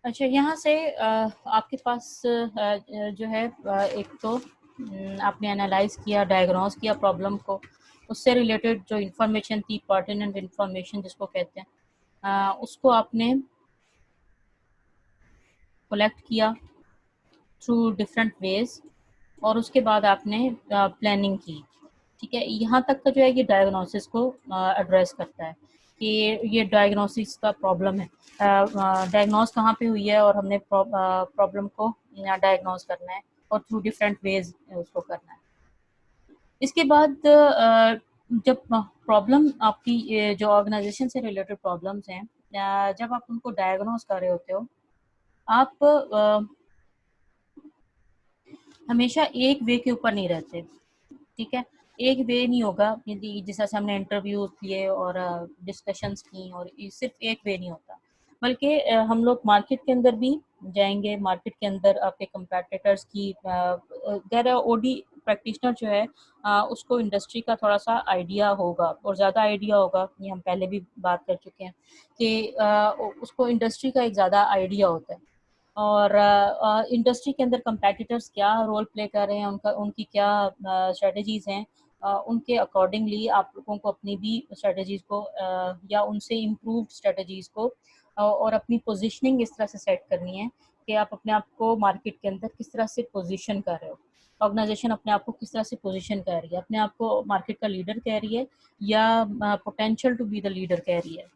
अच्छा, यहाँ से आपके पास जो है एक तो आपने एनालाइज़ किया, डायग्नोज़ किया प्रॉब्लम को, उससे रिलेटेड जो इन्फॉर्मेशन थी, पर्टिनेंट इन्फॉर्मेशन जिसको कहते हैं, उसको आपने कलेक्ट किया थ्रू डिफरेंट वेज़ और उसके बाद आपने प्लानिंग की। ठीक है, यहाँ तक का जो है ये डायग्नोसिस को एड्रेस करता है कि ये डायग्नोसिस का प्रॉब्लम है, डायग्नोस कहाँ पे हुई है और हमने प्रॉब्लम को डायग्नोस करना है और थ्रू डिफरेंट वेज उसको करना है। इसके बाद जब प्रॉब्लम आपकी जो ऑर्गेनाइजेशन से रिलेटेड प्रॉब्लम्स हैं, जब आप उनको डायग्नोस कर रहे होते हो, आप हमेशा एक वे के ऊपर नहीं रहते। ठीक है, एक वे नहीं होगा, यदि जैसे हमने इंटरव्यूज लिए और डिस्कशंस की, और सिर्फ एक वे नहीं होता, बल्कि हम लोग मार्केट के अंदर भी जाएंगे। मार्केट के अंदर आपके कंपेटिटर्स की अगर ओडी प्रैक्टिशनर जो है उसको इंडस्ट्री का थोड़ा सा आइडिया होगा और ज़्यादा आइडिया होगा, ये हम पहले भी बात कर चुके हैं कि उसको इंडस्ट्री का एक ज़्यादा आइडिया होता है और इंडस्ट्री के अंदर कंपेटिटर्स क्या रोल प्ले कर रहे हैं, उनकी क्या स्ट्रेटजीज हैं, उनके अकॉर्डिंगली आप लोगों को अपनी भी स्ट्रेटजीज को या उनसे इम्प्रूव स्ट्रेटजीज को और अपनी पोजीशनिंग इस तरह से सेट करनी है कि आप अपने आप को मार्केट के अंदर किस तरह से पोजीशन कर रहे हो। ऑर्गेनाइजेशन अपने आप को किस तरह से पोजीशन कर रही है, अपने आप को मार्केट का लीडर कह रही है या potential to be the leader कह रही है।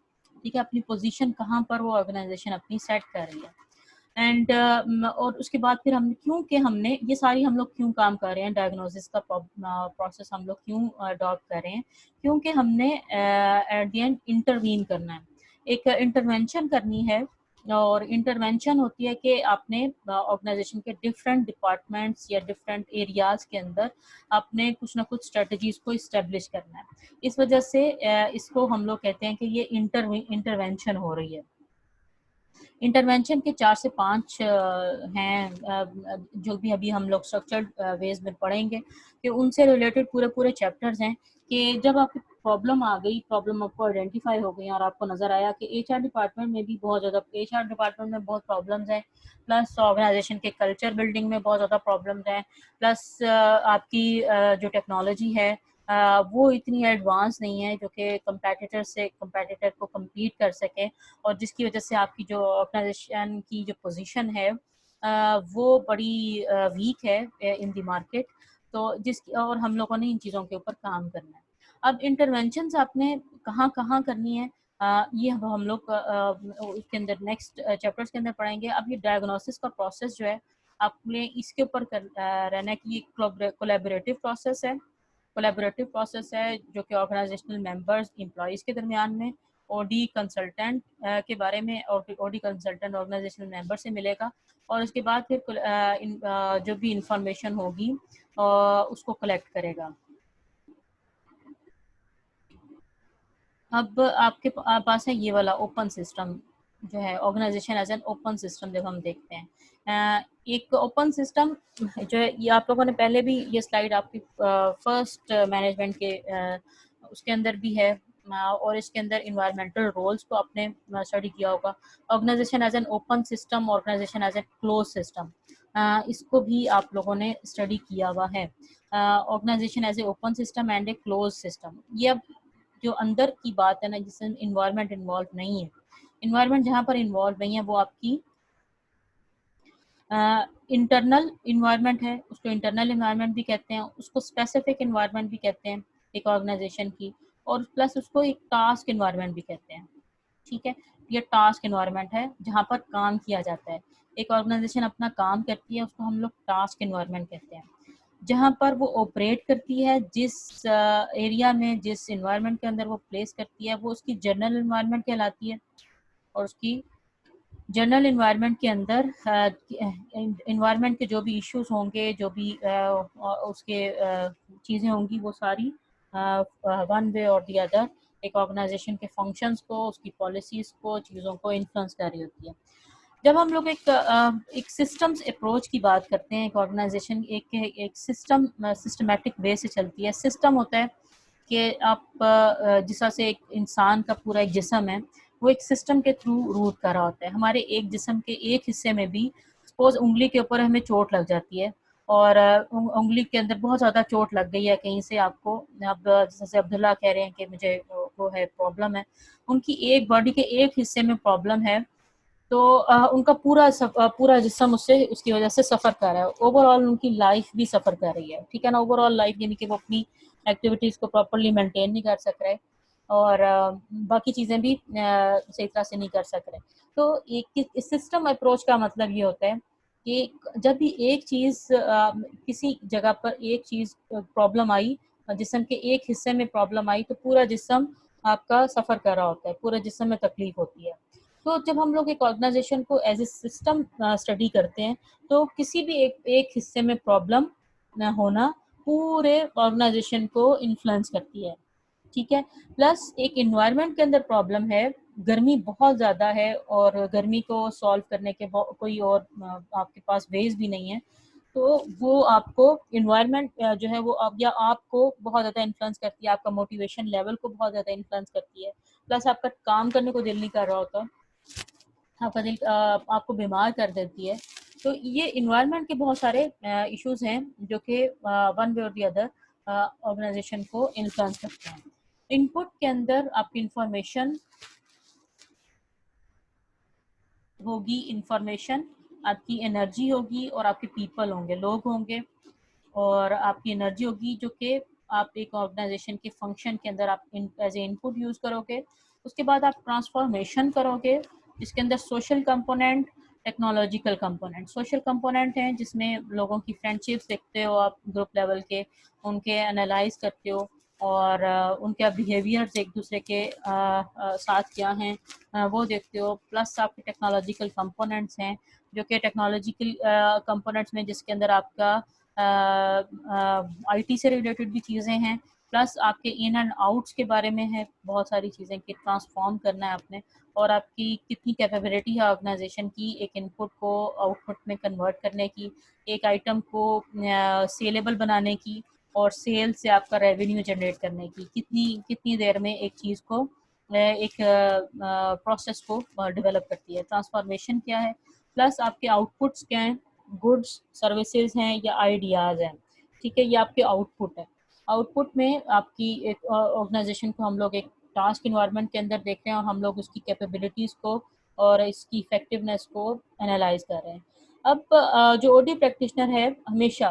ठीक है, अपनी पोजीशन कहाँ पर वो ऑर्गेनाइजेशन अपनी सेट कर रही है। एंड और उसके बाद फिर हम क्योंकि हमने ये सारी हम लोग क्यों काम कर रहे हैं, डायग्नोसिस का प्रोसेस हम लोग क्यों अडॉप्ट कर रहे हैं, क्योंकि हमने एट द एंड इंटरवीन करना है, एक इंटरवेंशन करनी है। और इंटरवेंशन होती है कि आपने ऑर्गेनाइजेशन के डिफरेंट डिपार्टमेंट्स या डिफरेंट एरियाज के अंदर आपने कुछ ना कुछ स्ट्रेटजीज को इस्टेब्लिश करना है। इस वजह से इसको हम लोग कहते हैं कि ये इंटरवेंशन हो रही है। इंटरवेंशन के 4 से 5 हैं, जो भी अभी हम लोग स्ट्रक्चर्ड वेज में पढ़ेंगे कि उनसे रिलेटेड पूरे पूरे चैप्टर्स हैं कि जब आपकी प्रॉब्लम आ गई, प्रॉब्लम आपको आइडेंटिफाई हो गई और आपको नज़र आया कि एचआर डिपार्टमेंट में भी बहुत ज़्यादा एचआर डिपार्टमेंट में बहुत प्रॉब्लम्स हैं, प्लस ऑर्गेनाइजेशन के कल्चर बिल्डिंग में बहुत ज़्यादा प्रॉब्लम्स हैं, प्लस आपकी जो टेक्नोलॉजी है वो इतनी एडवांस नहीं है जो कि कंपेटिटर को कम्पीट कर सके, और जिसकी वजह से आपकी जो ऑर्गेनाइजेशन की जो पोजीशन है वो बड़ी वीक है इन द मार्केट। तो और हम लोगों ने इन चीज़ों के ऊपर काम करना है। अब इंटरवेंशंस आपने कहाँ कहाँ करनी है, ये हम लोग उसके अंदर नेक्स्ट चैप्टर्स के अंदर पढ़ेंगे। अब ये डायग्नोसिस का प्रोसेस जो है आपने इसके ऊपर रहना है कि ये कोलैबोरेटिव प्रोसेस है जो कि ऑर्गेनाइजेशनल मेंबर्स एम्प्लॉयज़ के दरमियान में ओडी कंसल्टेंट के बारे में, ओडी कंसल्टेंट ऑर्गेनाइजेशनल मेंबर से मिलेगा और उसके बाद फिर जो भी इंफॉर्मेशन होगी उसको कलेक्ट करेगा। अब आपके पास है ये वाला ओपन सिस्टम जो है, organisation as an open system जब हम देखते हैं, एक ओपन सिस्टम जो है, ये आप लोगों ने पहले भी ये स्लाइड आपकी फर्स्ट मैनेजमेंट के उसके अंदर भी है, और इसके अंदर इन्वायरमेंटल रोल्स को आपने स्टडी किया होगा। Organisation as an open system, organisation as a close system, इसको भी आप लोगों ने स्टडी किया हुआ है। Organisation as a open system and a close system, ये अब जो अंदर की बात है ना, जिसमें इन्वायरमेंट इन्वॉल्व नहीं है, इन्वायरमेंट जहाँ पर इन्वॉल्व नहीं है वो आपकी इंटरनल इन्वायरमेंट है, उसको इंटरनल इन्वायरमेंट भी कहते हैं, उसको स्पेसिफिक इन्वायरमेंट भी कहते हैं एक ऑर्गेनाइजेशन की, और प्लस उसको एक टास्क इन्वायरमेंट भी कहते हैं। ठीक है, ये टास्क इन्वायरमेंट है जहाँ पर काम किया जाता है, एक ऑर्गेनाइजेशन अपना काम करती है, उसको हम लोग टास्क इन्वायरमेंट कहते हैं। जहाँ पर वो ऑपरेट करती है, जिस एरिया में, जिस इन्वायरमेंट के अंदर वो प्लेस करती है, वो उसकी जनरल इन्वायरमेंट कहलाती है। और उसकी जनरल इन्वायरमेंट के अंदर इन्वायरमेंट के जो भी इश्यूज होंगे, जो भी उसके चीज़ें होंगी, वो सारी वन वे और दी अदर एक ऑर्गेनाइजेशन के फंक्शंस को, उसकी पॉलिसीज़ को, चीज़ों को इन्फ्लुएंस कर रही होती है। जब हम लोग एक सिस्टम्स अप्रोच की बात करते हैं, एक ऑर्गेनाइजेशन एक सिस्टमेटिक वे से चलती है। सिस्टम होता है कि आप जिस तरह से एक इंसान का पूरा एक जिस्म है, वो एक सिस्टम के थ्रू रूट कर रहा होता है। हमारे एक जिस्म के एक हिस्से में भी सपोज उंगली के ऊपर हमें चोट लग जाती है और उंगली के अंदर बहुत ज़्यादा चोट लग गई है कहीं से आपको, अब जैसे अब्दुल्ला कह रहे हैं कि मुझे वो है प्रॉब्लम है, उनकी एक बॉडी के एक हिस्से में प्रॉब्लम है, तो उनका पूरा जिस्म उससे उसकी वजह से सफ़र कर रहा है, ओवरऑल उनकी लाइफ भी सफ़र कर रही है, ठीक है ना। ओवरऑल लाइफ यानी कि वो अपनी एक्टिविटीज़ को प्रॉपरली मेंटेन नहीं कर सक रहे और बाकी चीज़ें भी सही तरह से नहीं कर सक रहे। तो एक सिस्टम अप्रोच का मतलब ये होता है कि जब भी एक चीज़ किसी जगह पर एक चीज़ प्रॉब्लम आई, जिस्म के एक हिस्से में प्रॉब्लम आई, तो पूरा जिस्म आपका सफ़र कर रहा होता है, पूरे जिस्म में तकलीफ होती है। तो जब हम लोग एक ऑर्गेनाइजेशन को एज ए सिस्टम स्टडी करते हैं, तो किसी भी एक हिस्से में प्रॉब्लम न होना पूरे ऑर्गेनाइजेशन को इन्फ्लुएंस करती है, ठीक है। प्लस एक इन्वायरमेंट के अंदर प्रॉब्लम है, गर्मी बहुत ज़्यादा है और गर्मी को सॉल्व करने के कोई और आपके पास वेज भी नहीं है, तो वो आपको इन्वायरमेंट जो है वो आप या आपको बहुत ज़्यादा इन्फ्लुएंस करती है, आपका मोटिवेशन लेवल को बहुत ज़्यादा इन्फ्लुएंस करती है। प्लस आपका काम करने को दिल नहीं कर रहा होता, आपका दिल आपको बीमार कर देती है। तो ये इन्वायरमेंट के बहुत सारे इश्यूज़ हैं जो कि वन वे और दी अदर ऑर्गेनाइजेशन को इन्फ्लुएंस करते हैं। इनपुट के अंदर आपकी इंफॉर्मेशन होगी, इंफॉर्मेशन, आपकी एनर्जी होगी और आपके पीपल होंगे, लोग होंगे, और आपकी एनर्जी होगी जो कि आप एक ऑर्गेनाइजेशन के फंक्शन के अंदर आप एज ए इनपुट यूज़ करोगे। उसके बाद आप ट्रांसफॉर्मेशन करोगे, इसके अंदर social component, technological component. Social component हैं जिसमें लोगों की फ्रेंडशिप्स देखते हो आप ग्रुप लेवल के, उनके एनालाइज करते हो और उनके बिहेवियर्स एक दूसरे के साथ क्या हैं वो देखते हो। प्लस आपके टेक्नोलॉजिकल कंपोनेंट्स हैं जो कि टेक्नोलॉजिकल कंपोनेंट्स में जिसके अंदर आपका आईटी से रिलेटेड भी चीज़ें हैं, प्लस आपके इन एंड आउट्स के बारे में है बहुत सारी चीज़ें कि ट्रांसफॉर्म करना है आपने, और आपकी कितनी कैपेबिलिटी है ऑर्गेनाइजेशन की एक इनपुट को आउटपुट में कन्वर्ट करने की, एक आइटम को सेलेबल बनाने की, और सेल से आपका रेवेन्यू जनरेट करने की, कितनी कितनी देर में एक चीज़ को एक प्रोसेस को डेवलप करती है। ट्रांसफॉर्मेशन क्या है, प्लस आपके आउटपुट्स क्या हैं, गुड्स सर्विसेज हैं या आइडियाज़ हैं, ठीक है, ये आपके आउटपुट है। आउटपुट में आपकी एक ऑर्गेनाइजेशन को हम लोग एक टास्क इन्वायरमेंट के अंदर देख रहे हैं और हम लोग उसकी कैपेबिलिटीज़ को और इसकी इफेक्टिवनेस को एनालाइज कर रहे हैं। अब जो ओडी प्रैक्टिशनर है, हमेशा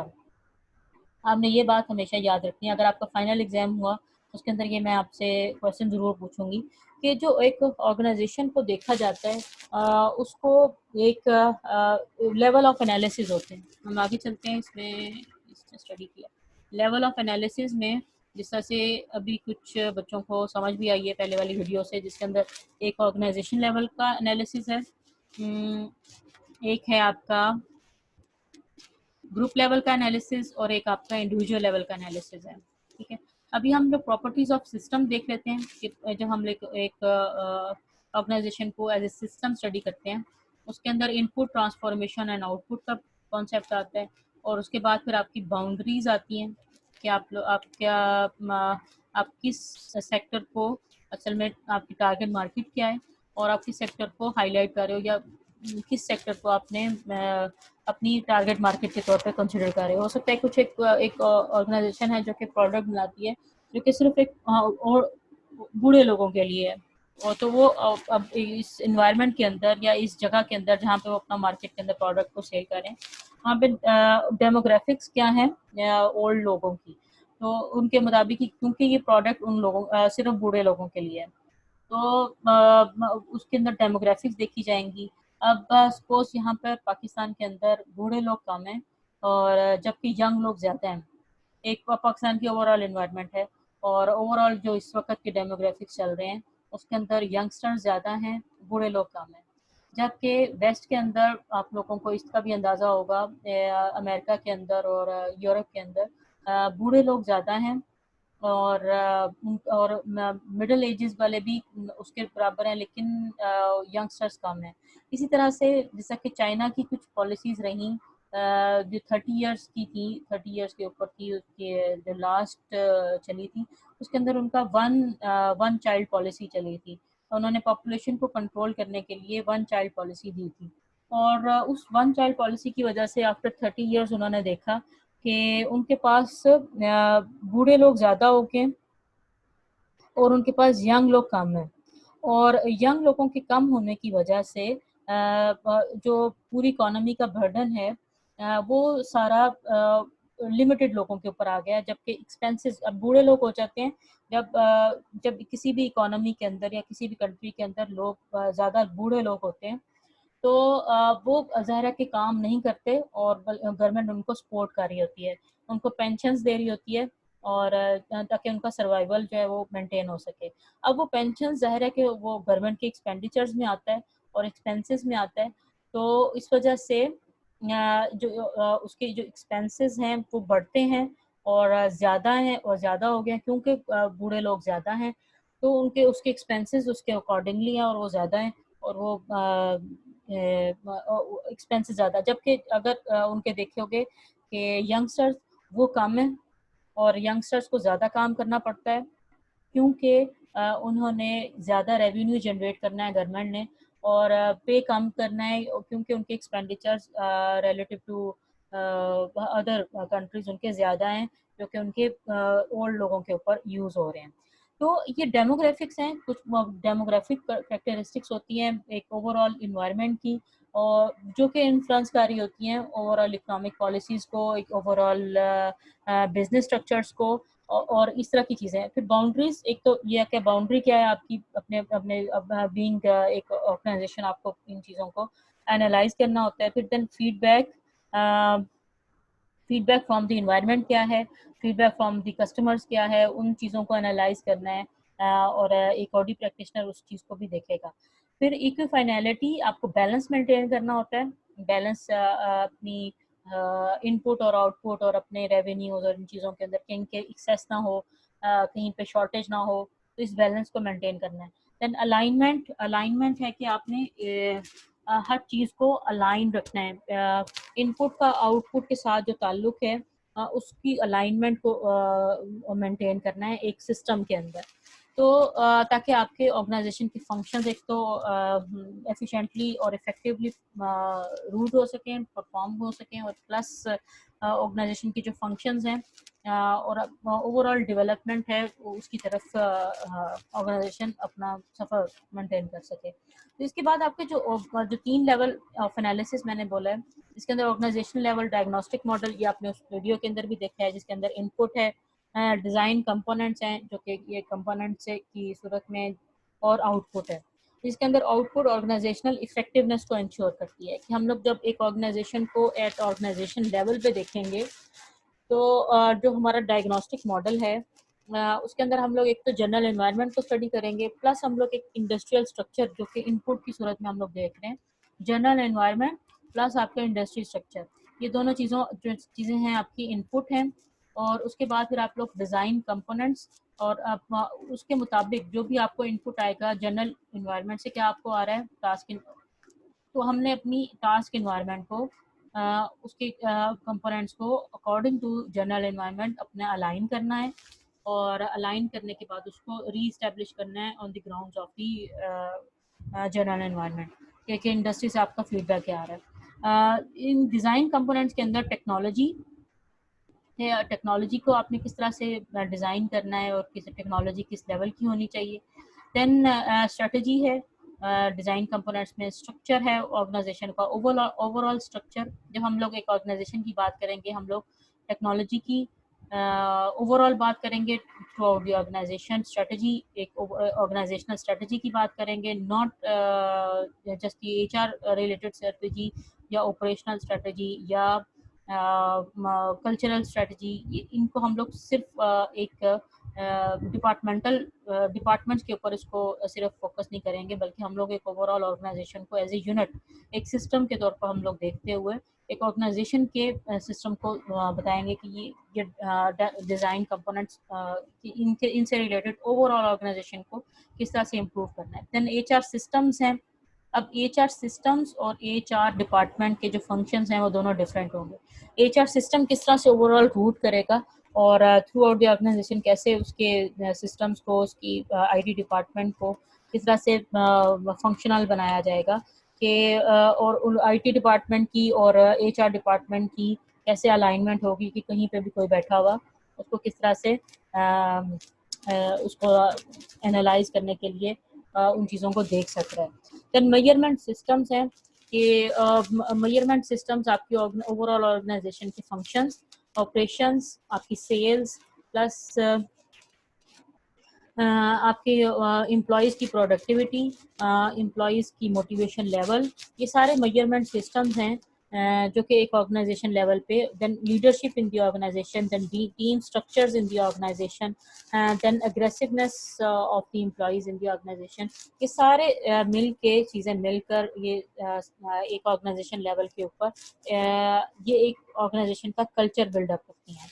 आपने ये बात हमेशा याद रखनी है, अगर आपका फाइनल एग्जाम हुआ उसके अंदर ये मैं आपसे क्वेश्चन ज़रूर पूछूंगी कि जो एक ऑर्गेनाइजेशन को देखा जाता है उसको एक लेवल ऑफ एनालिसिस होते हैं। हम आगे चलते हैं, इसमें स्टडी किया लेवल ऑफ एनालिसिस में, जिस तरह से अभी कुछ बच्चों को समझ भी आई है पहले वाली वीडियो से, जिसके अंदर एक ऑर्गेनाइजेशन लेवल का एनालिसिस है, एक है आपका ग्रुप लेवल का एनालिसिस और एक आपका इंडिविजुअल लेवल का एनालिसिस है, ठीक है। अभी हम लोग प्रॉपर्टीज ऑफ सिस्टम देख लेते हैं कि जब हम एक ऑर्गेनाइजेशन को एज ए सिस्टम स्टडी करते हैं, उसके अंदर इनपुट, ट्रांसफॉर्मेशन एंड आउटपुट का कॉन्सेप्ट आता है, और उसके बाद फिर आपकी बाउंड्रीज आती हैं कि आप क्या आप किस सेक्टर को असल में आपकी टारगेट मार्केट क्या है और आप किस सेक्टर को हाईलाइट कर रहे हो या किस सेक्टर को आपने अपनी टारगेट मार्केट के तौर पे कंसिडर कर रहे हो सकता है कुछ एक ऑर्गेनाइजेशन है जो कि प्रोडक्ट बनाती है जो कि सिर्फ एक और बूढ़े लोगों के लिए है, और तो वो अब इस इन्वायरमेंट के अंदर या इस जगह के अंदर जहाँ पे वो अपना मार्केट के अंदर प्रोडक्ट को सेल करें, वहाँ पे डेमोग्राफिक्स क्या है ओल्ड लोगों की, तो उनके मुताबिक क्योंकि ये प्रोडक्ट उन लोगों सिर्फ बूढ़े लोगों के लिए है, तो उसके अंदर डेमोग्राफिक्स देखी जाएंगी। अब सपोज यहाँ पर पाकिस्तान के अंदर बूढ़े लोग कम हैं और जबकि यंग लोग ज़्यादा हैं, एक पाकिस्तान की ओवरऑल इन्वायरमेंट है और ओवरऑल जो इस वक्त के डेमोग्राफिक्स चल रहे हैं उसके अंदर यंगस्टर ज़्यादा हैं, बूढ़े लोग कम हैं। जबकि वेस्ट के अंदर आप लोगों को इसका भी अंदाज़ा होगा, अमेरिका के अंदर और यूरोप के अंदर बूढ़े लोग ज़्यादा हैं और मिडिल एजेस वाले भी उसके बराबर हैं, लेकिन यंगस्टर्स कम हैं। इसी तरह से जैसा कि चाइना की कुछ पॉलिसीज़ रहीं जो 30 इयर्स की थी, 30 इयर्स के ऊपर थी, उसके जो लास्ट चली थी उसके अंदर उनका वन चाइल्ड पॉलिसी चली थी, उन्होंने पॉपुलेशन को कंट्रोल करने के लिए वन चाइल्ड पॉलिसी दी थी। और उस वन चाइल्ड पॉलिसी की वजह से आफ्टर 30 इयर्स उन्होंने देखा कि उनके पास बूढ़े लोग ज़्यादा हो गए और उनके पास यंग लोग कम हैं। और यंग लोगों के कम होने की वजह से जो पूरी इकोनॉमी का बर्डन है वो सारा लिमिटेड लोगों के ऊपर आ गया है, जबकि एक्सपेंसेस अब बूढ़े लोग हो जाते हैं जब किसी भी इकोनॉमी के अंदर या किसी भी कंट्री के अंदर लोग ज़्यादा बूढ़े लोग होते हैं तो वो ज़ाहिर है कि काम नहीं करते और गवर्नमेंट उनको सपोर्ट कर रही होती है, उनको पेंशन्स दे रही होती है और ताकि उनका सर्वाइवल जो है वो मेंटेन हो सके। अब वो पेंशन ज़ाहिर है कि वो गवर्नमेंट के एक्सपेंडिचर्स में आता है और एक्सपेंसेस में आता है, तो इस वजह से उसके जो एक्सपेंसेस हैं वो बढ़ते हैं और ज़्यादा हैं और ज़्यादा हो गए हैं क्योंकि बूढ़े लोग ज़्यादा हैं, तो उनके उसके एक्सपेंसेस उसके अकॉर्डिंगली हैं और वो ज़्यादा हैं और वो एक्सपेंसेस ज़्यादा, जबकि अगर उनके देखोगे कि यंगस्टर्स वो कम है और यंगस्टर्स को ज़्यादा काम करना पड़ता है क्योंकि उन्होंने ज़्यादा रेवेन्यू जनरेट करना है गवर्नमेंट ने और पे कम करना है क्योंकि उनके expenditures relative to other countries उनके ज़्यादा हैं जो कि उनके ओल्ड लोगों के ऊपर यूज़ हो रहे हैं। तो ये डेमोग्राफिक्स हैं, कुछ डेमोग्राफिक करेक्टरिस्टिक्स होती हैं एक ओवरऑल इन्वायरमेंट की और जो कि इन्फ्लुएंस कर रही होती हैं ओवरऑल इकोनॉमिक पॉलिसीज़ को, एक ओवरऑल बिजनेस स्ट्रक्चर्स को और इस तरह की चीज़ें हैं। फिर बाउंड्रीज, एक तो ये है कि बाउंड्री क्या है आपकी अपने अपने बीइंग एक ऑर्गेनाइजेशन, आपको इन चीज़ों को एनालाइज करना होता है। फिर then feedback, feedback from the environment क्या है, फीडबैक फ्रॉम द कस्टमर्स क्या है, उन चीज़ों को एनालाइज करना है और एक ऑडिट प्रैक्टिशनर उस चीज़ को भी देखेगा। फिर इक्विफाइनलिटी, आपको बैलेंस मेंटेन करना होता है, बैलेंस अपनी इनपुट और आउटपुट और अपने रेवेन्यूज और इन चीज़ों के अंदर कहीं के एक्सेस ना हो, कहीं पे शॉर्टेज ना हो, तो इस बैलेंस को मेंटेन करना है। देन अलाइनमेंट, अलाइनमेंट है कि आपने हर चीज़ को अलाइन रखना है, इनपुट का आउटपुट के साथ जो ताल्लुक है उसकी अलाइनमेंट को मेंटेन करना है एक सिस्टम के अंदर, तो ताकि आपके ऑर्गेनाइजेशन के फंक्शंस एक तो एफिशिएंटली और इफेक्टिवली रूट हो सकें, परफॉर्म हो सकें और प्लस ऑर्गेनाइजेशन की जो फंक्शंस हैं और ओवरऑल डेवलपमेंट है उसकी तरफ ऑर्गेनाइजेशन अपना सफ़र मेंटेन कर सके। तो इसके बाद आपके जो 3 लेवल ऑफ एनालिसिस मैंने बोला है, इसके अंदर ऑर्गेनाइजेशन लेवल डायग्नोस्टिक मॉडल, ये आपने उस वीडियो के अंदर भी देखा है, जिसके अंदर इनपुट है, डिज़ाइन कंपोनेंट्स हैं जो कि ये कंपोनेंट्स की सूरत में, और आउटपुट है। इसके अंदर आउटपुट ऑर्गेनाइजेशनल इफेक्टिवनेस को इंश्योर करती है कि हम लोग जब एक ऑर्गेनाइजेशन को एट ऑर्गेनाइजेशन लेवल पे देखेंगे तो जो हमारा डायग्नोस्टिक मॉडल है उसके अंदर हम लोग एक तो जनरल एनवायरनमेंट को स्टडी करेंगे, प्लस हम लोग एक इंडस्ट्रियल स्ट्रक्चर जो कि इनपुट की सूरत में हम लोग देख रहे हैं, जनरल एनवायरनमेंट प्लस आपका इंडस्ट्री स्ट्रक्चर, ये दोनों जो चीज़ें हैं आपकी इनपुट हैं। और उसके बाद फिर आप लोग डिज़ाइन कंपोनेंट्स और आप उसके मुताबिक जो भी आपको इनपुट आएगा जनरल इन्वायरमेंट से क्या आपको आ रहा है टास्क, तो हमने अपनी टास्क इन्वायरमेंट को उसके कंपोनेंट्स को अकॉर्डिंग टू जनरल एनवायरनमेंट अपने अलाइन करना है और अलाइन करने के बाद उसको री इस्टेब्लिश करना है on the grounds of the general environment कि इंडस्ट्री से आपका फीडबैक क्या आ रहा है। इन डिज़ाइन कंपोनेंट्स के अंदर टेक्नोलॉजी है, टेक्नोलॉजी को आपने किस तरह से डिज़ाइन करना है और किस टेक्नोलॉजी किस लेवल की होनी चाहिए। देन स्ट्रेटजी है, डिज़ाइन कंपोनेंट्स में स्ट्रक्चर है ऑर्गेनाइजेशन का, ओवरऑल स्ट्रक्चर, जब हम लोग एक ऑर्गेनाइजेशन की बात करेंगे हम लोग टेक्नोलॉजी की ओवरऑल बात करेंगे throughout the organisation, strategy एक ऑर्गेनाइजेशनल स्ट्रेटजी की बात करेंगे, not just the HR related strategy या ऑपरेशनल स्ट्रेटजी या कल्चरल स्ट्रेटजी, इनको हम लोग सिर्फ एक डिपार्टमेंट्स के ऊपर इसको सिर्फ फोकस नहीं करेंगे, बल्कि हम लोग एक ओवरऑल ऑर्गेनाइजेशन को एज ए यूनिट एक सिस्टम के तौर पर हम लोग देखते हुए एक ऑर्गेनाइजेशन के सिस्टम को बताएंगे कि ये डिज़ाइन कंपोनेंट्स इनसे रिलेटेड ओवरऑल ऑर्गेनाइजेशन को किस तरह से इम्प्रूव करना है। देन एचआर सिस्टम्स हैं, अब एचआर सिस्टम्स और एचआर डिपार्टमेंट के जो फंक्शंस हैं वो दोनों डिफरेंट होंगे। एचआर सिस्टम किस तरह से ओवरऑल रूट करेगा और थ्रू आउट द ऑर्गेनाइजेशन कैसे उसके सिस्टम्स को, उसकी आईटी डिपार्टमेंट को किस तरह से फंक्शनल बनाया जाएगा कि और आईटी डिपार्टमेंट की और एचआर डिपार्टमेंट की कैसे अलाइनमेंट होगी कि कहीं पे भी कोई बैठा हुआ उसको किस तरह से उसको एनालाइज करने के लिए उन चीज़ों को देख सकता है। देन मेजरमेंट सिस्टम्स हैं कि मेजरमेंट सिस्टम्स आपकी ओवरऑल ऑर्गेनाइजेशन के फंक्शंस, ऑपरेशंस, आपकी सेल्स प्लस आपके एम्प्लॉयज़ की प्रोडक्टिविटी, एम्प्लॉयज़ की मोटिवेशन लेवल, ये सारे मेजरमेंट सिस्टम्स हैं जो कि एक ऑर्गेनाइजेशन लेवल पे। Then leadership in the organisation, then team structures in the organisation, then aggressiveness of the employees in the organisation, ये सारे मिल के चीज़ें मिलकर ये एक ऑर्गेनाइजेशन लेवल के ऊपर ये एक ऑर्गेनाइजेशन का कल्चर बिल्डअप करती हैं।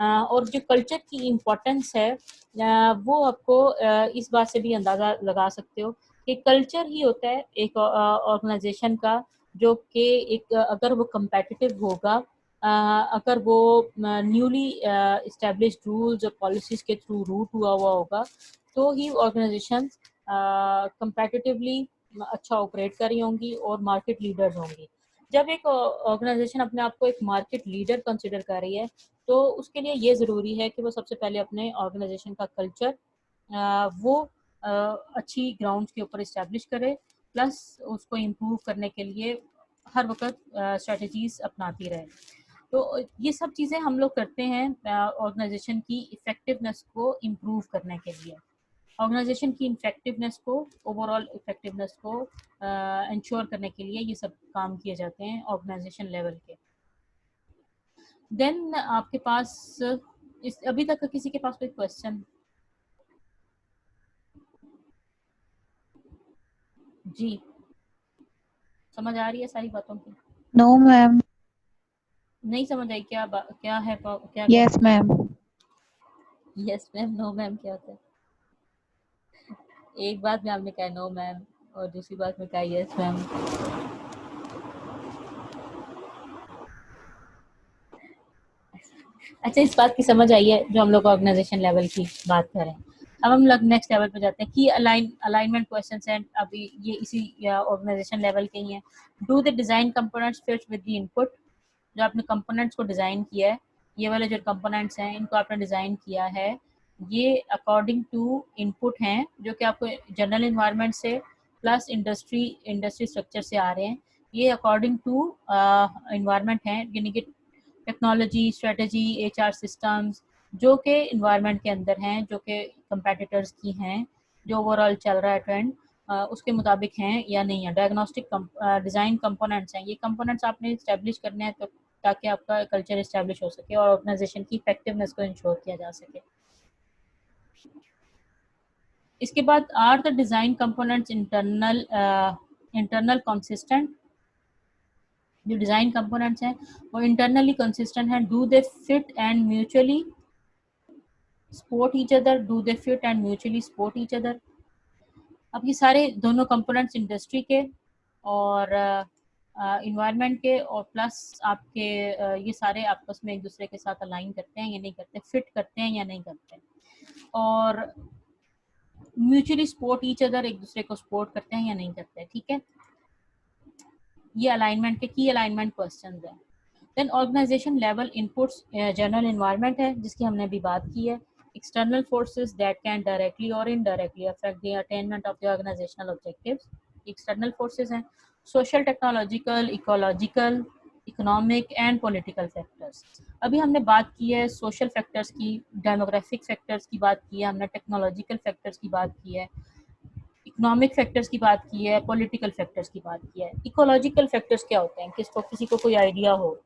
और जो कल्चर की इम्पोर्टेंस है वो आपको इस बात से भी अंदाज़ा लगा सकते हो कि कल्चर ही होता है एक ऑर्गेनाइजेशन का जो कि एक अगर वो कम्पेटिटिव होगा, अगर वो न्यूली इस्टेब्लिश्ड रूल्स और पॉलिसीज़ के थ्रू रूट हुआ होगा तो ही ऑर्गेनाइजेशन कम्पेटिटिवली अच्छा ऑपरेट कर रही होंगी और मार्केट लीडर्स होंगी। जब एक ऑर्गेनाइजेशन अपने आप को एक मार्केट लीडर कंसिडर कर रही है तो उसके लिए ये ज़रूरी है कि वो सबसे पहले अपने ऑर्गेनाइजेशन का कल्चर वो अच्छी ग्राउंड्स के ऊपर इस्टेब्लिश करे, प्लस उसको इम्प्रूव करने के लिए हर वक्त स्ट्रेटजीज अपनाती रहे। तो ये सब चीज़ें हम लोग करते हैं ऑर्गेनाइजेशन की इफ़ेक्टिवनेस को इम्प्रूव करने के लिए। ऑर्गेनाइजेशन की इफेक्टिवनेस को, ओवरऑल इफेक्टिवनेस को इंश्योर करने के लिए ये सब काम किए जाते हैं ऑर्गेनाइजेशन लेवल के। देन आपके पास इस अभी तक किसी के पास कोई क्वेश्चन? जी, समझ आ रही है सारी बातों की? No ma'am. नहीं समझ आई? क्या है क्या यस कहना? Ma'am. Yes ma'am, no ma'am क्या होता है? एक बात में आपने कहा नो मैम और दूसरी बात में कहा यस मैम। अच्छा, इस बात की समझ आई है जो हम लोग ऑर्गेनाइजेशन लेवल की बात कर रहे हैं। अब हम लोग नेक्स्ट लेवल पे जाते हैं कि अलाइनमेंट क्वेश्चंस हैं। अभी ये इसी ऑर्गेनाइजेशन लेवल के ही हैं। Do the design components fit with the input? जो आपने कंपोनेंट्स को डिजाइन किया है, ये वाले जो कंपोनेंट्स हैं इनको आपने डिजाइन किया है, ये अकॉर्डिंग टू इनपुट हैं जो कि आपको जनरल इन्वायरमेंट से प्लस इंडस्ट्री स्ट्रक्चर से आ रहे हैं। ये अकॉर्डिंग टू इन्वायरमेंट हैं, यानी कि टेक्नोलॉजी, स्ट्रेटजी, एचआर सिस्टम्स जो कि इन्वायरमेंट के अंदर हैं, जो कि कंपेटिटर्स की हैं, जो ओवरऑल चल रहा है ट्रेंड उसके मुताबिक हैं या नहीं है। डायग्नोस्टिक डिज़ाइन कंपोनेंट्स हैं। ये कंपोनेंट्स आपने इस्टेब्लिश करने हैं तो ताकि आपका कल्चर इस्टेब्लिश हो सके और ऑर्गेनाइजेशन की इफेक्टिवनेस को इंश्योर किया जा सके। इसके बाद are the design components internal consistent? जो डिज़ाइन कंपोनेंट्स हैं वो इंटरनली कंसिस्टेंट हैं। Do they fit and mutually support each other? Do they fit and mutually support each other? अब ये सारे दोनों कंपोनेंट्स इंडस्ट्री के और इन्वायरमेंट के और प्लस आपके ये सारे आपस में एक दूसरे के साथ अलाइन करते हैं या नहीं करते, फिट करते हैं या नहीं करते, और म्यूचुअली सपोर्ट ईच अदर, एक दूसरे को सपोर्ट करते हैं या नहीं करते। ठीक है, ये अलाइनमेंट के की अलाइनमेंट क्वेश्चंस हैं। Then organisation level inputs, general environment है जिसकी हमने अभी बात की है। External forces that can directly और indirectly affect the attainment of the organisational objectives, external forces हैं। Social, technological, ecological, economic and political factors. अभी हमने बात की है सोशल फैक्टर्स की, डेमोग्राफिक फैक्टर्स की बात की है हमने, टेक्नोलॉजिकल फैक्टर्स की बात की है, इकोनॉमिक फैक्टर्स की बात की है, पॉलिटिकल फैक्टर्स की बात की है। इकोलॉजिकल फैक्टर्स क्या होते हैं? किसी को कोई आइडिया हो?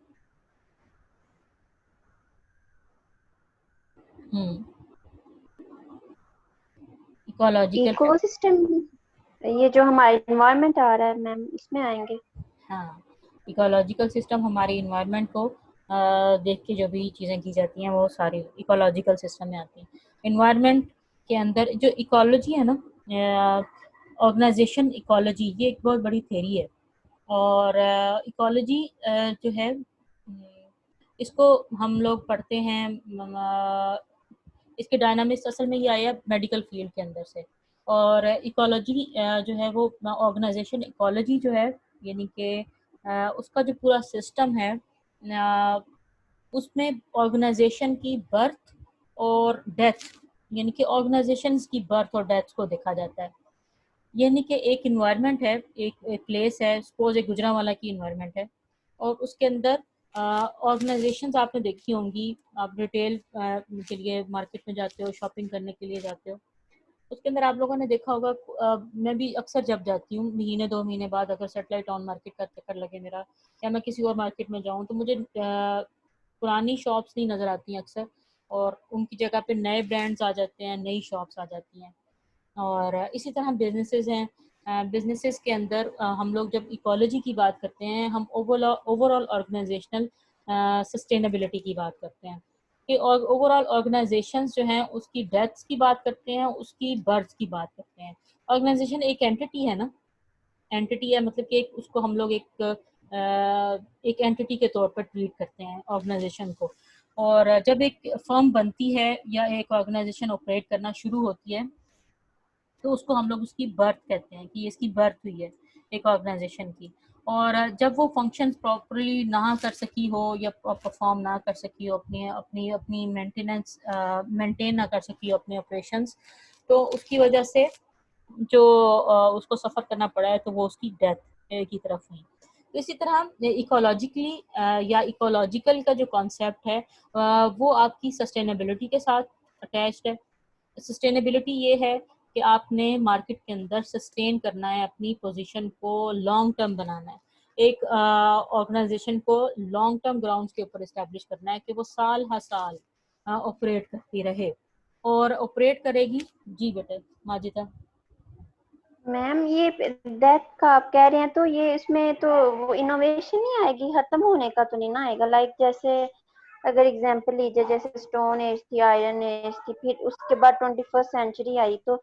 हम्म इकोलॉजिकल फैक्टर, इकोसिस्टम, ये जो हमारा इन्वायरमेंट आ रहा है मैम, इसमें आएंगे। हाँ, इकोलॉजिकल सिस्टम हमारे इन्वायरमेंट को देख के जो भी चीज़ें की जाती हैं वो सारी इकोलॉजिकल सिस्टम में आती हैं। इन्वायरमेंट के अंदर जो इकोलॉजी है ना, ऑर्गेनाइजेशन इकोलॉजी, ये एक बहुत बड़ी थ्योरी है। और इकोलॉजी जो है इसको हम लोग पढ़ते हैं, इसके डायनामिक्स असल में ये आया मेडिकल फील्ड के अंदर से। और इकोलॉजी जो है वो ऑर्गेनाइजेशन इकोलॉजी जो है, यानी कि उसका जो पूरा सिस्टम है, उसमें ऑर्गेनाइजेशन की बर्थ और डेथ, यानी कि ऑर्गेनाइजेशंस की बर्थ और डेथ को देखा जाता है। यानी कि एक इन्वायरमेंट है, एक प्लेस है, सपोज एक गुजरांवाला की इन्वायरमेंट है, और उसके अंदर ऑर्गेनाइजेशंस आपने देखी होंगी। आप रिटेल के लिए मार्केट में जाते हो, शॉपिंग करने के लिए जाते हो, उसके अंदर आप लोगों ने देखा होगा। मैं भी अक्सर जब जाती हूँ महीने 2 महीने बाद, अगर सेटेलाइट टाउन मार्केट का चक्कर लगे मेरा, या मैं किसी और मार्केट में जाऊँ, तो मुझे पुरानी शॉप्स नहीं नज़र आती हैं अक्सर, और उनकी जगह पे नए ब्रांड्स आ जाते हैं, नई शॉप्स आ जाती हैं। और इसी तरह बिजनेसेस हैं। बिजनेसेस के अंदर हम लोग जब इकोलॉजी की बात करते हैं, हम ओवरऑल ऑर्गेनाइजेशनल सस्टेनेबिलिटी की बात करते हैं, कि ओवरऑल ऑर्गेनाइजेशंस जो हैं उसकी डेथ्स की बात करते हैं, उसकी बर्थ की बात करते हैं। ऑर्गेनाइजेशन एक एंटिटी है ना, एंटिटी है, मतलब कि उसको हम लोग एक एंटिटी के तौर पर ट्रीट करते हैं ऑर्गेनाइजेशन को। और जब एक फर्म बनती है या एक ऑर्गेनाइजेशन ऑपरेट करना शुरू होती है, तो उसको हम लोग उसकी बर्थ कहते हैं, कि इसकी बर्थ हुई है एक ऑर्गेनाइजेशन की। और जब वो फंक्शंस प्रॉपरली ना कर सकी हो, या परफॉर्म ना कर सकी हो, अपनी अपनी अपनी मेंटेनेंस मेंटेन ना कर सकी हो अपने ऑपरेशंस, तो उसकी वजह से जो उसको सफ़र करना पड़ा है, तो वो उसकी डेथ की तरफ हुई। तो इसी तरह इकोलॉजिकली या इकोलॉजिकल का जो कॉन्सेप्ट है, वो आपकी सस्टेनेबिलिटी के साथ अटैच्ड है। सस्टेनेबिलिटी ये है कि आपने मार्केट के अंदर सस्टेन करना है, अपनी पोजीशन को लॉन्ग टर्म बनाना है, एक ऑर्गेनाइजेशन को लॉन्ग टर्म ग्राउंड्स के ऊपर इस्टेब्लिश करना है, कि वो साल हर साल ऑपरेट करती रहे और ऑपरेट करेगी। जी बेटे माजिदा। मैम ये डेथ का आप कह रहे हैं, तो ये इसमें तो वो इनोवेशन नहीं आएगी, खत्म होने का तो नहीं ना आएगा? लाइक जैसे अगर एग्जांपल लीजिए, जैसे स्टोन एज थी, आयरन एज थी, फिर उसके बाद 21st सेंचुरी आई, तो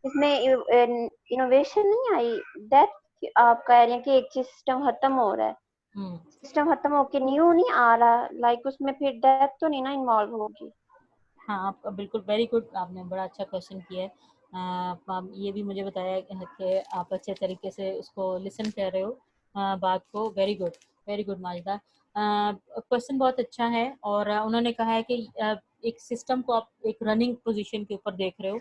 इसमें इनोवेशन नहीं आई? डेथ आप कह रहे हैं कि एक चीज सिस्टम खत्म हो रहा है, हम्म। सिस्टम खत्म होके न्यू नहीं आ रहा, लाइक उसमें फिर डेथ तो नहीं ना इन्वॉल्व होगी? हाँ, आपका बिल्कुल वेरी गुड, आपने बड़ा अच्छा क्वेश्चन किया है। ये भी मुझे बताया है कि आप अच्छे तरीके से उसको लिसन कर रहे हो बात को। Very good Majida. क्वेश्चन बहुत अच्छा है, और उन्होंने कहा है कि एक सिस्टम को आप एक रनिंग पोजीशन के ऊपर देख रहे हो।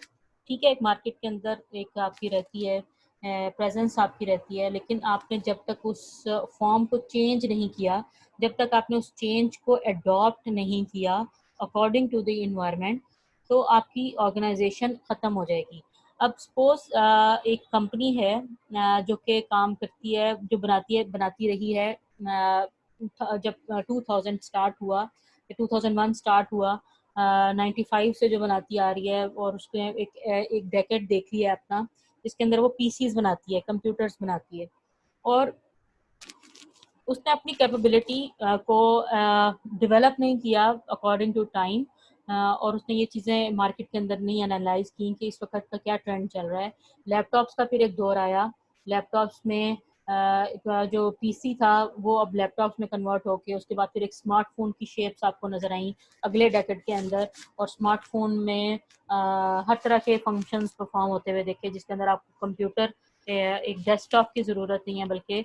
ठीक है, एक मार्केट के अंदर एक आपकी रहती है प्रेजेंस, आपकी रहती है, लेकिन आपने जब तक उस फॉर्म को चेंज नहीं किया, जब तक आपने उस चेंज को अडॉप्ट नहीं किया अकॉर्डिंग टू द इन्वायरमेंट, तो आपकी ऑर्गेनाइजेशन ख़त्म हो जाएगी। अब सपोज एक कंपनी है जो कि काम करती है, जो बनाती रही है, जब 2000 स्टार्ट हुआ, 2001 स्टार्ट हुआ, 95 से जो बनाती आ रही है, और उसके एक डेकेड देख लिया अपना, जिसके अंदर वो पीसीज बनाती है, कंप्यूटर्स बनाती है। और उसने अपनी कैपेबिलिटी को डेवलप नहीं किया अकॉर्डिंग टू टाइम, और उसने ये चीज़ें मार्केट के अंदर नहीं एनालाइज की कि इस वक्त का क्या ट्रेंड चल रहा है। लैपटॉप्स का फिर एक दौर आया, लैपटॉप्स में जो पीसी था वो अब लैपटॉप्स में कन्वर्ट होके, उसके बाद फिर एक स्मार्टफोन की शेप्स आपको नज़र आई अगले डेकेड के अंदर, और स्मार्टफोन में हर तरह के फंक्शंस परफॉर्म होते हुए देखे, जिसके अंदर आपको कंप्यूटर एक डेस्कटॉप की ज़रूरत नहीं है, बल्कि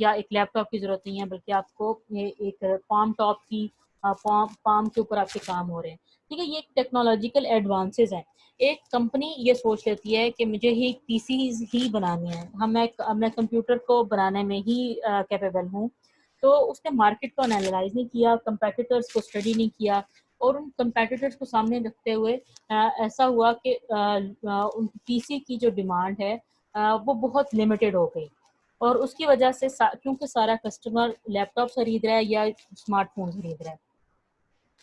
या एक लैपटॉप की ज़रूरत नहीं है, बल्कि आपको एक पाम टॉप की पाम के ऊपर आपके काम हो रहे हैं। ठीक है, ये टेक्नोलॉजिकल एडवांसेस हैं। एक कंपनी ये सोच लेती है कि मुझे ही पीसीज ही बनानी है, मैं कंप्यूटर को बनाने में ही कैपेबल हूँ, तो उसने मार्केट को एनालाइज नहीं किया, कंपेटिटर्स को स्टडी नहीं किया, और उन कंपेटिटर्स को सामने रखते हुए ऐसा हुआ कि उन पीसी की जो डिमांड है वो बहुत लिमिटेड हो गई, और उसकी वजह से क्योंकि सारा कस्टमर लैपटॉप खरीद रहा है या स्मार्टफोन खरीद रहा है,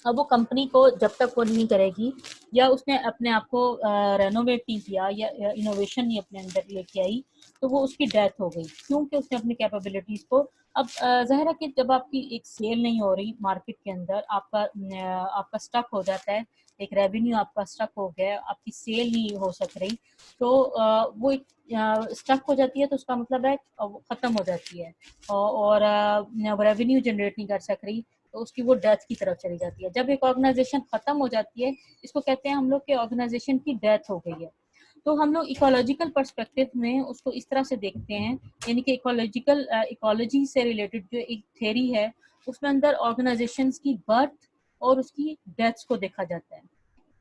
अब वो कंपनी को जब तक वो नहीं करेगी, या उसने अपने आप को रेनोवेट नहीं किया, या इनोवेशन नहीं अपने अंदर लेके आई, तो वो उसकी डेथ हो गई, क्योंकि उसने अपनी कैपेबिलिटीज को। अब ज़ाहिर है कि जब आपकी एक सेल नहीं हो रही मार्केट के अंदर, आपका स्टक हो जाता है, एक रेवेन्यू आपका स्टक हो गया, आपकी सेल नहीं हो सक रही, तो वो एक स्टक हो जाती है, तो उसका मतलब है ख़त्म हो जाती है, और रेवेन्यू जनरेट नहीं कर सक रही, तो उसकी वो डेथ की तरफ चली जाती है। जब एक ऑर्गेनाइजेशन खत्म हो जाती है, इसको कहते हैं हम लोग कि ऑर्गेनाइजेशन की डेथ हो गई है। तो हम लोग इकोलॉजिकल पर्सपेक्टिव में उसको इस तरह से देखते हैं, यानी कि इकोलॉजी से रिलेटेड जो एक थ्योरी है उसमें अंदर ऑर्गेनाइजेशंस की बर्थ और उसकी डेथ्स को देखा जाता है।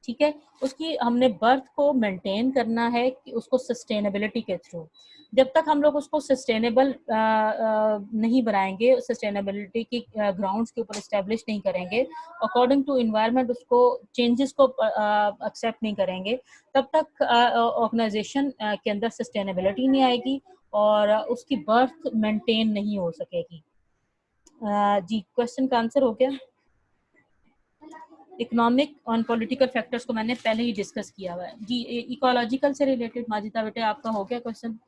ठीक है, उसकी हमने बर्थ को मेंटेन करना है कि उसको सस्टेनेबिलिटी के थ्रू, जब तक हम लोग उसको सस्टेनेबल नहीं बनाएंगे, सस्टेनेबिलिटी की ग्राउंड्स के ऊपर इस्टेब्लिश नहीं करेंगे, अकॉर्डिंग टू इन्वायरमेंट उसको चेंजेस को एक्सेप्ट नहीं करेंगे, तब तक ऑर्गेनाइजेशन के अंदर सस्टेनेबिलिटी नहीं आएगी और उसकी बर्थ मेंटेन नहीं हो सकेगी। जी, क्वेश्चन का आंसर हो गया। इकोनॉमिक और पॉलिटिकल फैक्टर्स को मैंने पहले ही डिस्कस किया हुआ है। जी, इकोलॉजिकल से रिलेटेड माजिदा बेटे आपका हो गया क्वेश्चन?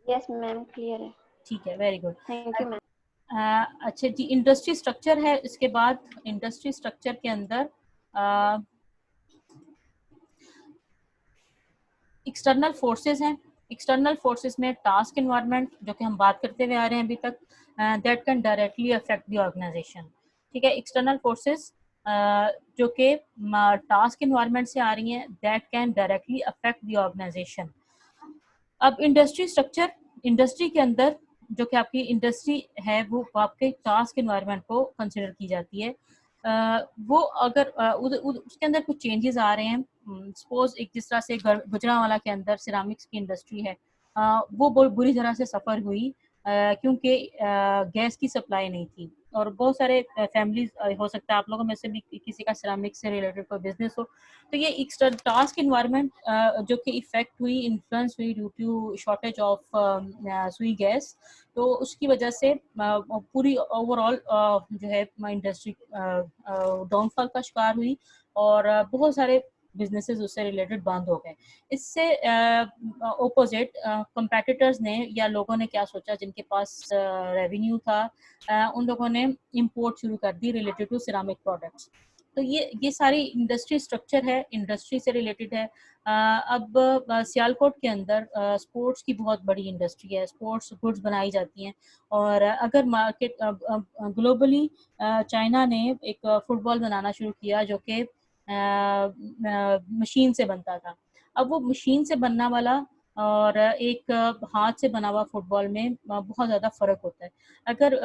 यस मैम, क्लियर है। ठीक है, very good. Thank you ma'am. अच्छा जी, इंडस्ट्री स्ट्रक्चर है, इसके बाद इंडस्ट्री स्ट्रक्चर के अंदर एक्सटर्नल फोर्सेस हैं। एक्सटर्नल फोर्सेस में टास्क एनवायरनमेंट, जो कि हम बात करते हुए आ रहे हैं अभी तक, that can directly affect the organisation. ठीक है, एक्सटर्नल फोर्सेस जो कि टास्क एनवायरनमेंट से आ रही हैं, that can directly affect the organisation. अब इंडस्ट्री स्ट्रक्चर, इंडस्ट्री के अंदर जो कि आपकी इंडस्ट्री है वो आपके टास्क एनवायरनमेंट को कंसिडर की जाती है। वो अगर उसके अंदर कुछ चेंजेस आ रहे हैं, सपोज एक जिस तरह से गुजरांवाला के अंदर सिरामिक्स की इंडस्ट्री है, वो बहुत बुरी तरह से सफ़र हुई क्योंकि गैस की सप्लाई नहीं थी, और बहुत सारे फैमिलीज, हो सकता है आप लोगों में से भी किसी का सिरामिक्स से रिलेटेड कोई बिजनेस हो, तो ये एक्स्ट्रा टास्क इन्वायरमेंट जो कि इफेक्ट हुई, इन्फ्लुएंस हुई ड्यू टू शॉर्टेज ऑफ सुई गैस, तो उसकी वजह से पूरी ओवरऑल जो है इंडस्ट्री डाउनफॉल का शिकार हुई और बहुत सारे बिजनेसेस उससे रिलेटेड बंद हो गए। इससे ओपोजिट कंपेटिटर्स ने या लोगों ने क्या सोचा, जिनके पास रेवेन्यू था, उन लोगों ने इंपोर्ट शुरू कर दी रिलेटेड टू सिरामिक प्रोडक्ट्स। तो ये सारी इंडस्ट्री स्ट्रक्चर है, इंडस्ट्री से रिलेटेड है। अब सियालकोट के अंदर स्पोर्ट्स की बहुत बड़ी इंडस्ट्री है, स्पोर्ट्स गुड्स बनाई जाती हैं, और अगर मार्केट ग्लोबली चाइना ने एक फुटबॉल बनाना शुरू किया जो कि मशीन से बनता था। अब वो मशीन से बनना वाला और एक हाथ से बना हुआ फुटबॉल में बहुत ज़्यादा फ़र्क होता है। अगर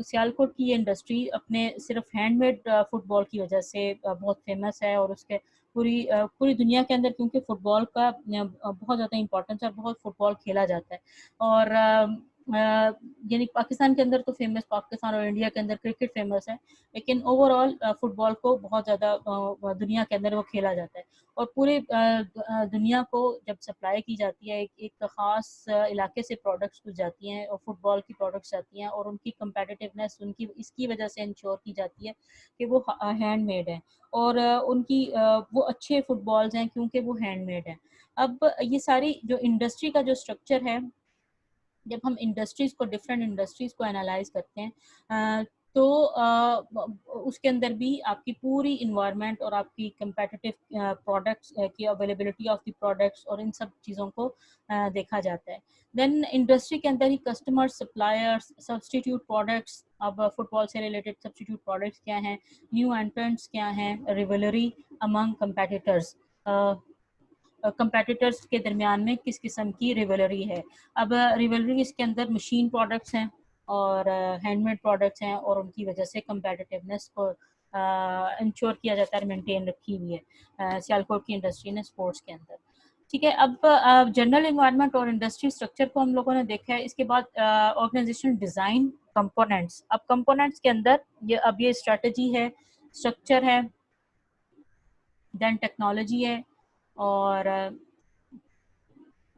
सियालकोट की ये इंडस्ट्री अपने सिर्फ हैंडमेड फुटबॉल की वजह से बहुत फेमस है, और उसके पूरी दुनिया के अंदर क्योंकि फुटबॉल का बहुत ज़्यादा इम्पोर्टेंस है, बहुत फुटबॉल खेला जाता है, और यानी पाकिस्तान के अंदर तो फेमस, पाकिस्तान और इंडिया के अंदर क्रिकेट फेमस है, लेकिन ओवरऑल फुटबॉल को बहुत ज़्यादा दुनिया के अंदर वो खेला जाता है, और पूरे दुनिया को जब सप्लाई की जाती है, एक ख़ास इलाके से प्रोडक्ट्स कुछ जाती हैं और फुटबॉल की प्रोडक्ट्स जाती हैं, और उनकी कम्पेटिटिवनेस उनकी इसकी वजह से इंश्योर की जाती है कि वो हैंडमेड है, और उनकी वो अच्छे फुटबॉल्स हैं क्योंकि वो हैंडमेड हैं। अब ये सारी जो इंडस्ट्री का जो स्ट्रक्चर है, जब हम इंडस्ट्रीज़ को, डिफरेंट इंडस्ट्रीज़ को एनालाइज करते हैं, तो उसके अंदर भी आपकी पूरी इन्वायरमेंट और आपकी कंपेटिटिव प्रोडक्ट्स की अवेलेबिलिटी ऑफ द प्रोडक्ट्स और इन सब चीज़ों को देखा जाता है। देन इंडस्ट्री के अंदर ही कस्टमर्स, सप्लायर्स, सब्सटीट्यूट प्रोडक्ट्स, अब फुटबॉल से रिलेटेड सब्सटीट्यूट प्रोडक्ट्स क्या हैं, न्यू एंट्रेंट्स क्या हैं, रिवलरी अमंग कंपेटिटर्स, कंपेटिटर्स के दरमियान में किस किस्म की रिवलरी है। अब रिवलरी इसके अंदर मशीन प्रोडक्ट्स हैं और हैंडमेड प्रोडक्ट्स हैं, और उनकी वजह से कंपेटिटिवनेस को इंश्योर किया जाता है, मेंटेन रखी हुई है सियालकोट की इंडस्ट्री ने स्पोर्ट्स के अंदर। ठीक है, अब जनरल इन्वायरमेंट और इंडस्ट्री स्ट्रक्चर को हम लोगों ने देखा है। इसके बाद ऑर्गेनाइजेशन डिज़ाइन, कंपोनेंट्स। अब कंपोनेंट्स के अंदर ये स्ट्रेटजी है, स्ट्रक्चर है, देन टेक्नोलॉजी है, और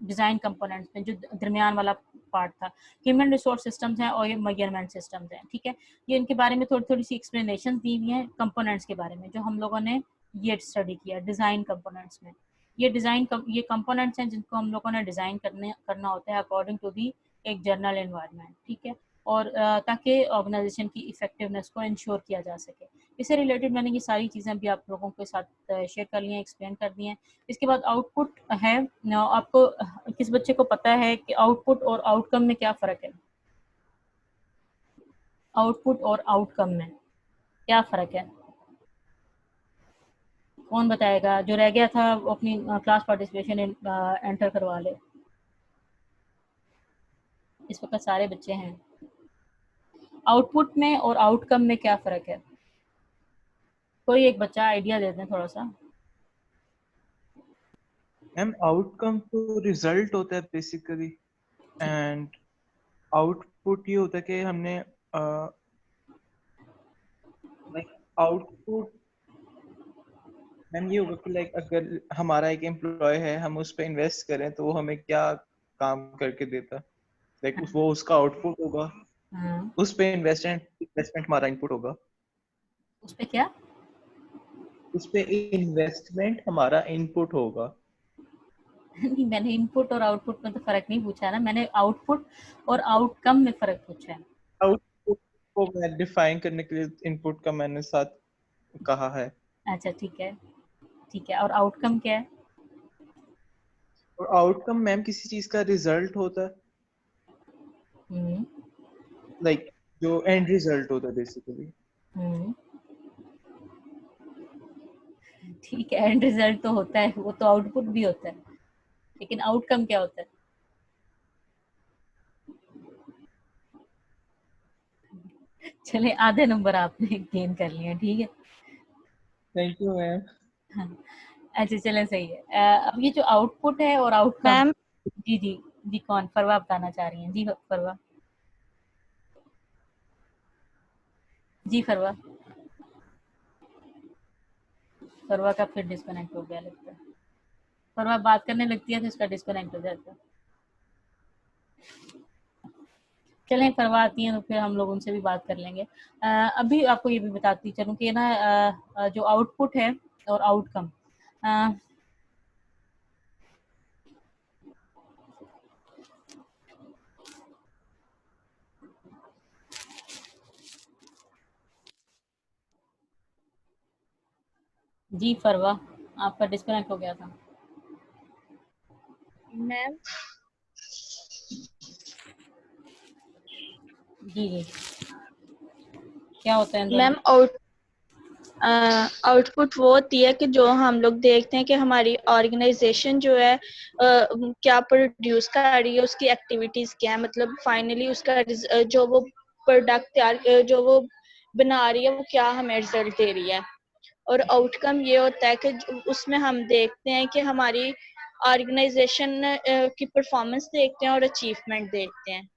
डिज़ाइन कंपोनेंट्स में जो दरमियान वाला पार्ट था, ह्यूमन रिसोर्स सिस्टम्स हैं और ये मेजरमेंट सिस्टम्स हैं। ठीक है, ये इनके बारे में थोड़ी थोड़ी सी एक्सप्लेनेशन दी हुई हैं कंपोनेंट्स के बारे में, जो हम लोगों ने ये स्टडी किया डिज़ाइन कंपोनेंट्स में। ये कंपोनेंट्स हैं जिनको हम लोगों ने डिज़ाइन करना होता है अकॉर्डिंग टू दी एक जनरल एनवायरनमेंट। ठीक है, और ताकि ऑर्गेनाइजेशन की इफेक्टिवनेस को इंश्योर किया जा सके। इससे रिलेटेड मैंने ये सारी चीज़ें भी आप लोगों के साथ शेयर कर ली हैं, एक्सप्लेन कर दी हैं। इसके बाद आउटपुट है। आपको किस बच्चे को पता है कि आउटपुट और आउटकम में क्या फ़र्क है? आउटपुट और आउटकम में क्या फ़र्क है? कौन बताएगा? जो रह गया था वो अपनी क्लास पार्टिसिपेशन एंटर करवा ले। इस वक्त सारे बच्चे हैं। आउटपुट में और आउटकम में क्या फ़र्क है? कोई एक बच्चा आइडिया दे दें थोड़ा सा। मैम आउटकम तो रिजल्ट होता है बेसिकली, एंड आउटपुट ये होता है कि हमने लाइक आउटपुट मैम ये होगा कि लाइक अगर हमारा एक एम्प्लॉय है, हम उस पर इन्वेस्ट करें तो वो हमें क्या काम करके देता, लाइक वो उसका आउटपुट होगा, हाँ, उस पे इन्वेस्टमेंट हमारा इनपुट होगा। उस पे क्या? उस पे इन्वेस्टमेंट हमारा इनपुट होगा। नहीं, मैंने इनपुट और आउटपुट में तो फ़र्क नहीं पूछा ना, मैंने आउटपुट और आउटकम में फ़र्क पूछा है। आउटपुट को मैं डिफाइन करने के लिए इनपुट का मैंने साथ कहा है। अच्छा ठीक है, ठीक है। और आउटकम क्या है? और आउटकम मैम किसी चीज का रिजल्ट होता है, हुँ, लाइक जो एंड रिजल्ट होता है बेसिकली। हुँ। ठीक है, एंड रिजल्ट तो होता है, वो तो आउटपुट भी होता है। लेकिन आउटकम क्या होता है? चले आधे नंबर आपने गेन कर लिए, ठीक है। Thank you ma'am. हाँ, अच्छा चलें सही है। अब ये जो आउटपुट है और आउटकम। मैम जी जी जी, कौन? फरवा बताना चाह रही हैं? जी फरवा। जी फरवा। फरवा का फिर डिस्कनेक्ट हो गया लगता है। फरवा बात करने लगती है तो इसका डिस्कनेक्ट हो जाता है। चलें फरवा आती हैं तो फिर हम लोग उनसे भी बात कर लेंगे। अभी आपको ये भी बताती चलूँ कि ना जो आउटपुट है और आउटकम, जी फरवा, आपका डिस्कनेक्ट हो गया था। मैम जी जी, क्या होता है अंदर? मैम आउटपुट वो होती है कि जो हम लोग देखते हैं कि हमारी ऑर्गेनाइजेशन जो है क्या प्रोड्यूस कर रही है, उसकी एक्टिविटीज क्या है, मतलब फाइनली उसका जो वो प्रोडक्ट तैयार जो वो बना रही है वो क्या हमें रिजल्ट दे रही है। और आउटकम ये होता है कि उसमें हम देखते हैं कि हमारी ऑर्गेनाइजेशन की परफॉर्मेंस देखते हैं और अचीवमेंट देखते हैं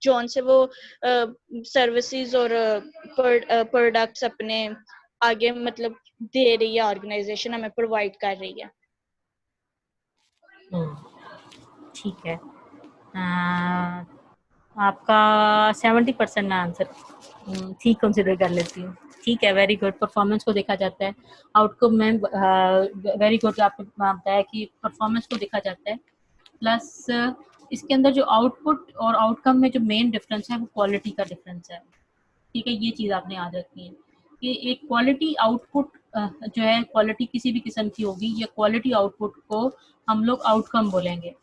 जोन से वो सर्विसेज और प्रोडक्ट्स अपने आगे मतलब दे रही है, ऑर्गेनाइजेशन हमें प्रोवाइड कर रही है। ठीक है। आपका 70% मैं आंसर ठीक कंसिडर कर लेती हूँ। ठीक है, वेरी गुड। परफॉर्मेंस को देखा जाता है, आउटकम में वेरी गुड। आपने बताया कि परफॉर्मेंस को देखा जाता है, प्लस इसके अंदर जो आउटपुट और आउटकम में जो मेन डिफरेंस है वो क्वालिटी का डिफरेंस है। ठीक है, ये चीज़ आपने याद रखनी है कि एक क्वालिटी आउटपुट जो है, क्वालिटी किसी भी किस्म की होगी, या क्वालिटी आउटपुट को हम लोग आउटकम बोलेंगे।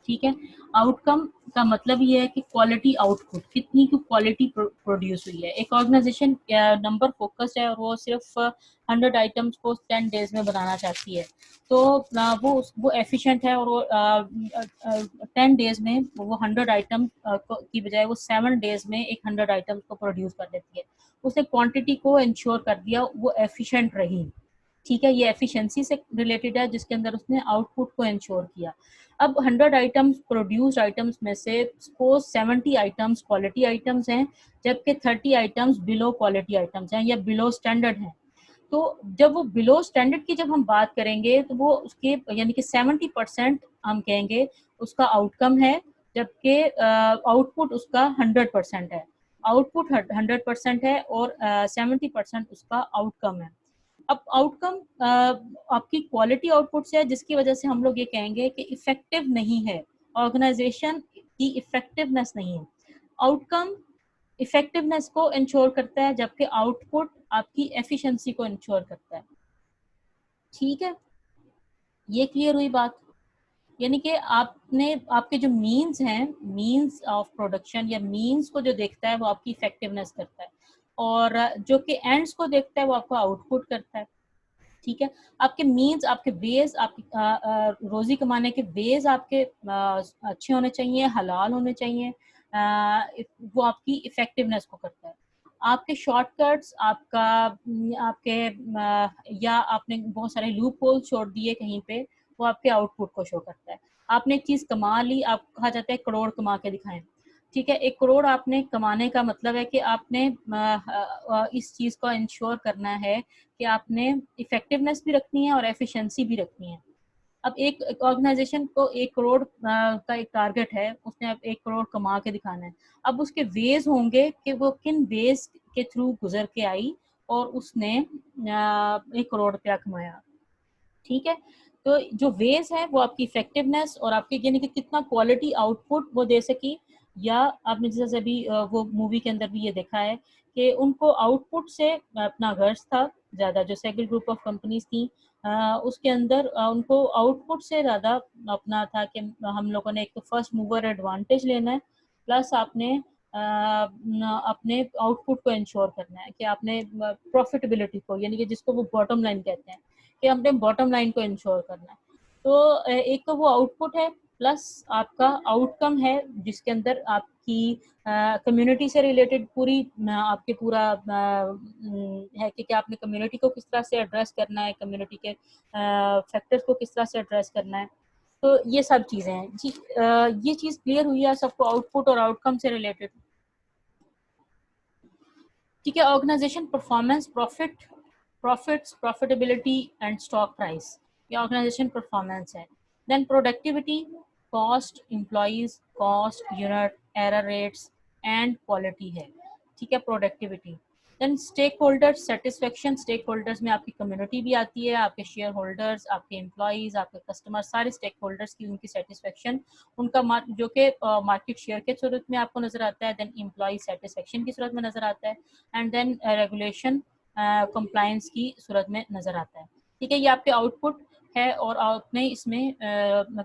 ठीक है, आउटकम का मतलब ये है कि क्वालिटी आउटपुट, कितनी की क्वालिटी प्रोड्यूस हुई है। एक ऑर्गेनाइजेशन नंबर फोकस्ड है और वो सिर्फ 100 आइटम्स को 10 डेज में बनाना चाहती है, तो वो एफिशिएंट है और वो 10 डेज में वो 100 आइटम की बजाय वो 7 डेज में एक 100 आइटम्स को प्रोड्यूस कर देती है। उसने क्वांटिटी को इंश्योर कर दिया, वो एफिशिएंट रही। ठीक है, ये एफिशिएंसी से रिलेटेड है जिसके अंदर उसने आउटपुट को इंश्योर किया। अब 100 आइटम्स प्रोड्यूस्ड आइटम्स में से सपोज 70 आइटम्स क्वालिटी आइटम्स हैं, जबकि 30 आइटम्स बिलो क्वालिटी आइटम्स हैं या बिलो स्टैंडर्ड हैं। तो जब वो बिलो स्टैंडर्ड की जब हम बात करेंगे तो वो उसके यानी कि 70% हम कहेंगे उसका आउटकम है, जबकि आउटपुट उसका 100% है। आउटपुट 100% है और 70% उसका आउटकम है। अब आउटकम आपकी क्वालिटी आउटपुट से है, जिसकी वजह से हम लोग ये कहेंगे कि इफेक्टिव नहीं है, ऑर्गेनाइजेशन की इफेक्टिवनेस नहीं है। आउटकम इफेक्टिवनेस को इंश्योर करता है, जबकि आउटपुट आपकी एफिशिएंसी को इंश्योर करता है। ठीक है, ये क्लियर हुई बात? यानी कि आपने आपके जो मीन्स हैं, मीन्स ऑफ प्रोडक्शन या मीन्स को जो देखता है वो आपकी इफेक्टिवनेस करता है, और जो कि एंड्स को देखता है वो आपका आउटपुट करता है। ठीक है। आपके मीन्स, आपके वेज, आपकी रोजी कमाने के वेज आपके अच्छे होने चाहिए, हलाल होने चाहिए। वो आपकी इफेक्टिवनेस को करता है। आपके शॉर्टकट्स, आपके या आपने बहुत सारे लूप होल छोड़ दिए कहीं पे, वो आपके आउटपुट को शो करता है। आपने एक चीज कमा ली, आप कहा जाता है करोड़ कमा के दिखाएं, ठीक है। 1 करोड़ आपने कमाने का मतलब है कि आपने इस चीज को इंश्योर करना है कि आपने इफेक्टिवनेस भी रखनी है और एफिशिएंसी भी रखनी है। अब एक ऑर्गेनाइजेशन को 1 करोड़ का एक टारगेट है, उसने अब 1 करोड़ कमा के दिखाना है। अब उसके वेज होंगे कि वो किन वेज के थ्रू गुजर के आई और उसने 1 करोड़ रुपया कमाया, ठीक है। तो जो वेज है वो आपकी इफेक्टिवनेस और आपके यानी कि कितना क्वालिटी आउटपुट वो दे सकी। या आपने जैसे अभी वो मूवी के अंदर भी ये देखा है कि उनको आउटपुट से अपना गर्ज था ज़्यादा, जो सेगल ग्रुप ऑफ कंपनीज थी उसके अंदर उनको आउटपुट से ज़्यादा अपना था कि हम लोगों ने एक तो फर्स्ट मूवर एडवांटेज लेना है, प्लस आपने अपने आउटपुट को इंश्योर करना है कि आपने प्रॉफिटेबिलिटी को, यानी कि जिसको वो बॉटम लाइन कहते हैं, कि हमने बॉटम लाइन को इंश्योर करना है। तो एक तो वो आउटपुट है, प्लस आपका आउटकम है जिसके अंदर आपकी कम्युनिटी से रिलेटेड पूरी आपके पूरा है कि आपने कम्युनिटी को किस तरह से एड्रेस करना है, कम्युनिटी के फैक्टर्स को किस तरह से एड्रेस करना है। तो ये सब चीज़ें हैं जी। ये चीज़ क्लियर हुई है सबको आउटपुट और आउटकम से रिलेटेड, ठीक है। Organisation performance, profits, profitability and stock price, ये ऑर्गेनाइजेशन परफॉर्मेंस है। Then productivity, cost, employees cost, unit, error rates and quality है, ठीक है, productivity. Then stakeholders satisfaction, stakeholders में आपकी कम्युनिटी भी आती है, आपके शेयर होल्डर्स, आपके एम्प्लॉइज, आपके कस्टमर, सारे स्टेक होल्डर्स की उनकी सेटिस्फेक्शन, उनका जो कि मार्केट शेयर के सूरत में आपको नजर आता है, देन एम्प्लॉय सेटिस्फेक्शन की सूरत में नजर आता है, एंड देन रेगुलेशन कंप्लायंस की सूरत में नजर आता है, ठीक है। ये आपके आउटपुट है और आपने इसमें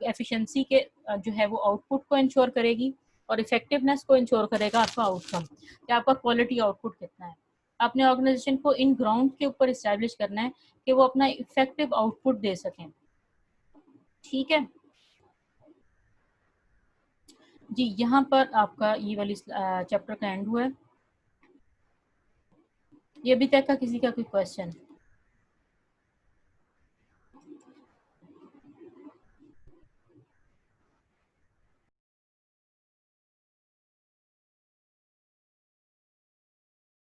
एफिशिएंसी के जो है वो आउटपुट को इंश्योर करेगी और इफेक्टिवनेस को इंश्योर करेगा आपका आउटकम, कि आपका क्वालिटी आउटपुट कितना है। आपने ऑर्गेनाइजेशन को इन ग्राउंड के ऊपर इस्टेब्लिश करना है कि वो अपना इफेक्टिव आउटपुट दे सकें, ठीक है जी। यहाँ पर आपका ये वाली चैप्टर का एंड हुआ है। ये अभी तक का किसी का कोई क्वेश्चन?